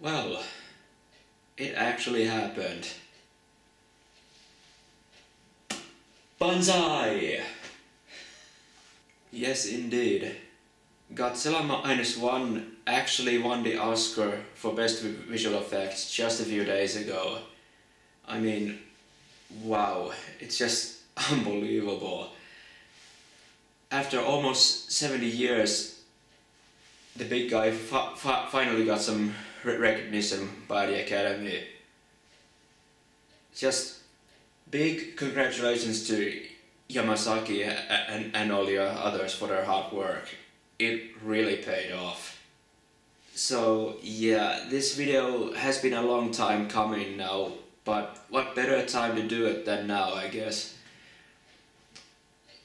Well, it actually happened. Banzai! Yes, indeed. Godzilla Minus One actually won the Oscar for Best Visual Effects just a few days ago. I mean, wow, it's just unbelievable. After almost 70 years, the big guy finally got some recognition by the Academy. Just big congratulations to Yamasaki and all the others for their hard work. It really paid off. So yeah, this video has been a long time coming now, but what better time to do it than now, I guess.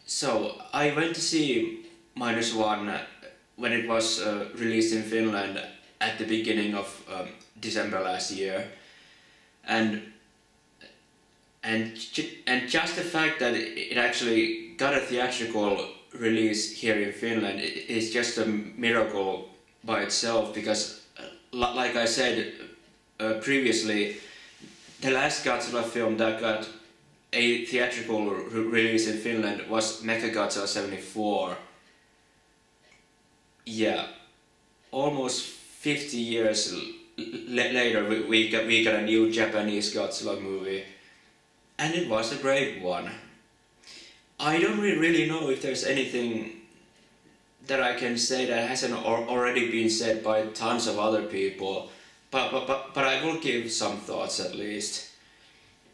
So I went to see Minus One when it was released in Finland at the beginning of December last year, and just the fact that it actually got a theatrical release here in Finland is just a miracle by itself, because like I said previously, the last Godzilla film that got a theatrical release in Finland was Mechagodzilla 74. Yeah, almost 50 years later we got a new Japanese Godzilla movie, and it was a great one. I don't really know if there's anything that I can say that hasn't already been said by tons of other people, but I will give some thoughts at least.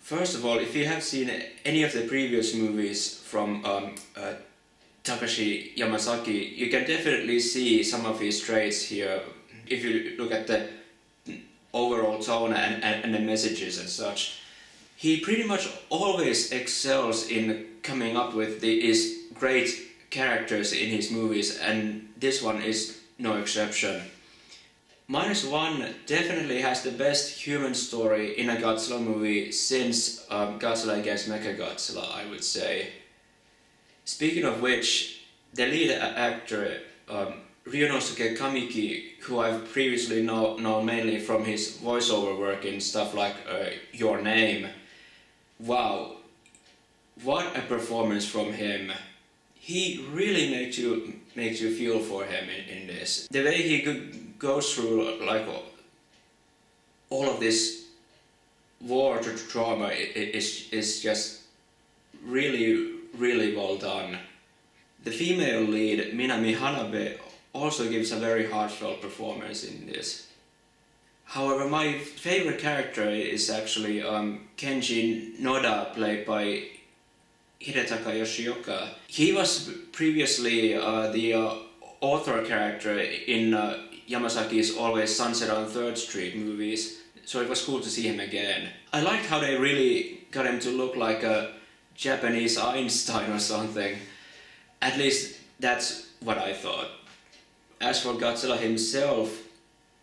First of all, if you have seen any of the previous movies from Takashi Yamasaki, you can definitely see some of his traits here if you look at the overall tone and the messages and such. He pretty much always excels in coming up with these great characters in his movies, and this one is no exception. Minus One definitely has the best human story in a Godzilla movie since Godzilla against Mechagodzilla, I would say. Speaking of which, the lead actor Ryunosuke Kamiki, who I've previously known mainly from his voiceover work in stuff like Your Name, wow, what a performance from him. He really makes you feel for him in this. The way he goes through like all of this war trauma is just really well done. The female lead, Minami Hanabe, also gives a very heartfelt performance in this. However, my favorite character is actually Kenji Noda, played by Hidetaka Yoshioka. He was previously the author character in Yamasaki's Always Sunset on 3rd Street movies, so it was cool to see him again. I liked how they really got him to look like a Japanese Einstein or something. At least that's what I thought. As for Godzilla himself,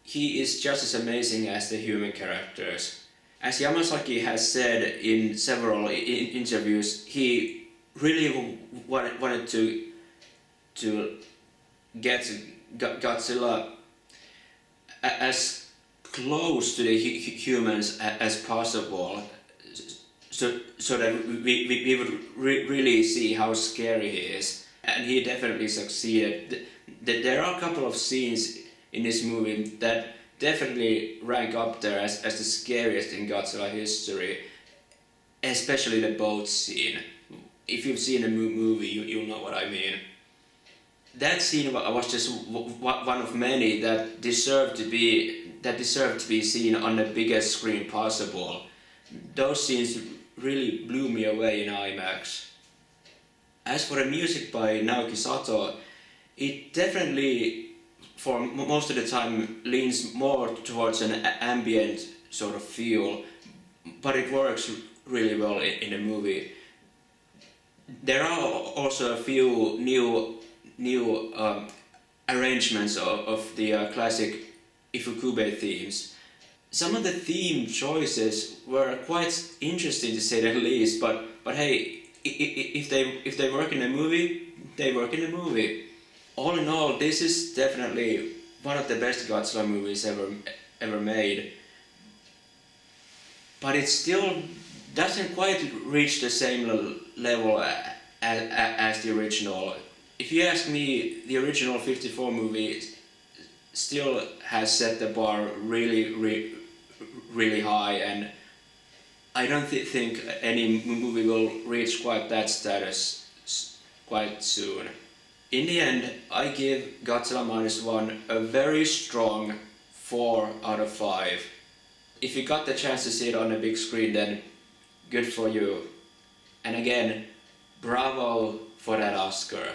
he is just as amazing as the human characters. As Yamasaki has said in several interviews, he really wanted to get Godzilla as close to the humans as possible, so that we would really see how scary he is. And he definitely succeeded. There are a couple of scenes in this movie that definitely rank up there as the scariest in Godzilla history, especially the boat scene. If you've seen the movie, you'll know what I mean. That scene was just one of many that deserved to be seen on the biggest screen possible. Those scenes really blew me away in IMAX. As for the music by Naoki Sato, it definitely, for most of the time, leans more towards an ambient sort of feel, but it works really well in the movie. There are also a few new arrangements of the classic Ifukube themes. Some of the theme choices were quite interesting, to say the least, but hey, if they work in a movie, they work in a movie. All in all, this is definitely one of the best Godzilla movies ever ever made. But it still doesn't quite reach the same level as the original. If you ask me, the original 54 movie still has set the bar really high, and I don't think any movie will reach quite that status quite soon. In the end, I give Godzilla Minus One a very strong 4 out of 5. If you got the chance to see it on a big screen, then good for you. And again, bravo for that Oscar.